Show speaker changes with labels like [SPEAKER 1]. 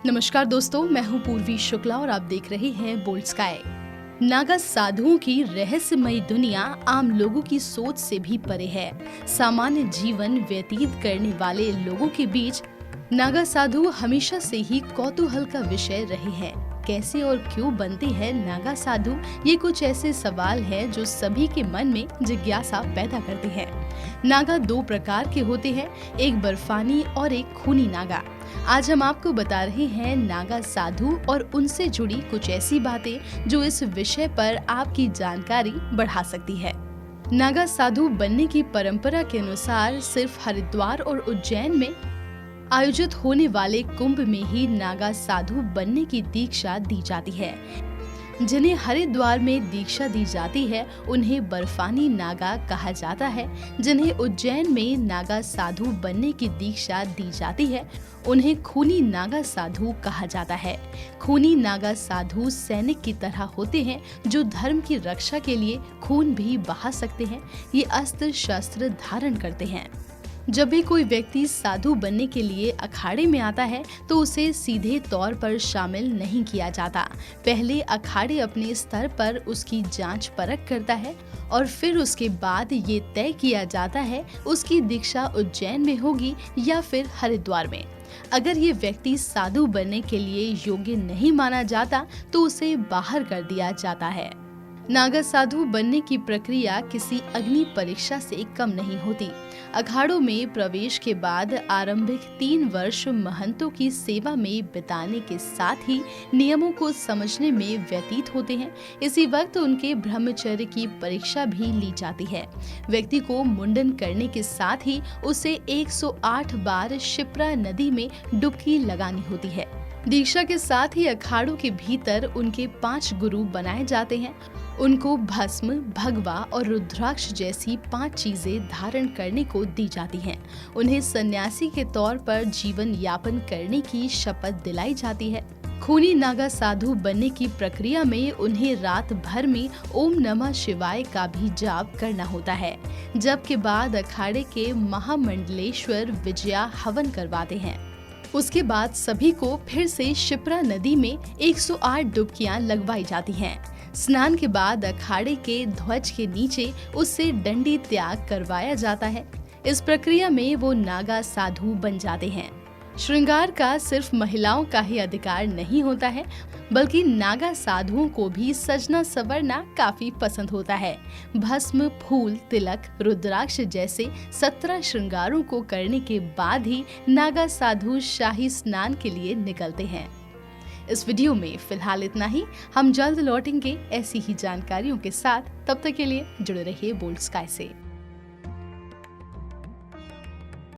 [SPEAKER 1] नमस्कार दोस्तों, मैं हूँ पूर्वी शुक्ला और आप देख रहे हैं बोल्ड स्काई। नागा साधुओं की रहस्यमयी दुनिया आम लोगों की सोच से भी परे है। सामान्य जीवन व्यतीत करने वाले लोगों के बीच नागा साधु हमेशा से ही कौतूहल का विषय रहे हैं। कैसे और क्यों बनते हैं नागा साधु, ये कुछ ऐसे सवाल हैं जो सभी के मन में जिज्ञासा पैदा करते हैं। नागा दो प्रकार के होते हैं, एक बर्फानी और एक खूनी नागा। आज हम आपको बता रहे हैं नागा साधु और उनसे जुड़ी कुछ ऐसी बातें जो इस विषय पर आपकी जानकारी बढ़ा सकती है। नागा साधु बनने की परंपरा के अनुसार सिर्फ हरिद्वार और उज्जैन में आयोजित होने वाले कुंभ में ही नागा साधु बनने की दीक्षा दी जाती है। जिन्हें हरिद्वार में दीक्षा दी जाती है उन्हें बर्फानी नागा कहा जाता है। जिन्हें उज्जैन में नागा साधु बनने की दीक्षा दी जाती है उन्हें खूनी नागा साधु कहा जाता है। खूनी नागा साधु सैनिक की तरह होते हैं जो धर्म की रक्षा के लिए खून भी बहा सकते हैं। ये अस्त्र शस्त्र धारण करते हैं। जब भी कोई व्यक्ति साधु बनने के लिए अखाड़े में आता है तो उसे सीधे तौर पर शामिल नहीं किया जाता। पहले अखाड़े अपने स्तर पर उसकी जांच परख करता है और फिर उसके बाद ये तय किया जाता है उसकी दीक्षा उज्जैन में होगी या फिर हरिद्वार में। अगर ये व्यक्ति साधु बनने के लिए योग्य नहीं माना जाता तो उसे बाहर कर दिया जाता है। नागा साधु बनने की प्रक्रिया किसी अग्नि परीक्षा से कम नहीं होती। अखाड़ों में प्रवेश के बाद आरंभिक 3 वर्ष महंतों की सेवा में बिताने के साथ ही नियमों को समझने में व्यतीत होते हैं। इसी वक्त उनके ब्रह्मचर्य की परीक्षा भी ली जाती है। व्यक्ति को मुंडन करने के साथ ही उसे 108 बार शिप्रा नदी में डुबकी लगानी होती है। दीक्षा के साथ ही अखाड़ों के भीतर उनके 5 गुरु बनाए जाते हैं। उनको भस्म, भगवा और रुद्राक्ष जैसी 5 चीजें धारण करने को दी जाती हैं। उन्हें सन्यासी के तौर पर जीवन यापन करने की शपथ दिलाई जाती है। खूनी नागा साधु बनने की प्रक्रिया में उन्हें रात भर में ओम नमः शिवाय का भी जाप करना होता है। जब के बाद अखाड़े के महामंडलेश्वर विजया हवन करवाते हैं। उसके बाद सभी को फिर से शिप्रा नदी में 108 डुबकियां लगवाई जाती हैं। स्नान के बाद अखाड़े के ध्वज के नीचे उससे दंडी त्याग करवाया जाता है। इस प्रक्रिया में वो नागा साधु बन जाते हैं। श्रृंगार का सिर्फ महिलाओं का ही अधिकार नहीं होता है, बल्कि नागा साधुओं को भी सजना संवरना काफी पसंद होता है। भस्म, फूल, तिलक, रुद्राक्ष जैसे 17 श्रृंगारों को करने के बाद ही नागा साधु शाही स्नान के लिए निकलते हैं। इस वीडियो में फिलहाल इतना ही। हम जल्द लौटेंगे ऐसी ही जानकारियों के साथ। तब तक के लिए जुड़े रहिए बोल्ड स्काई से।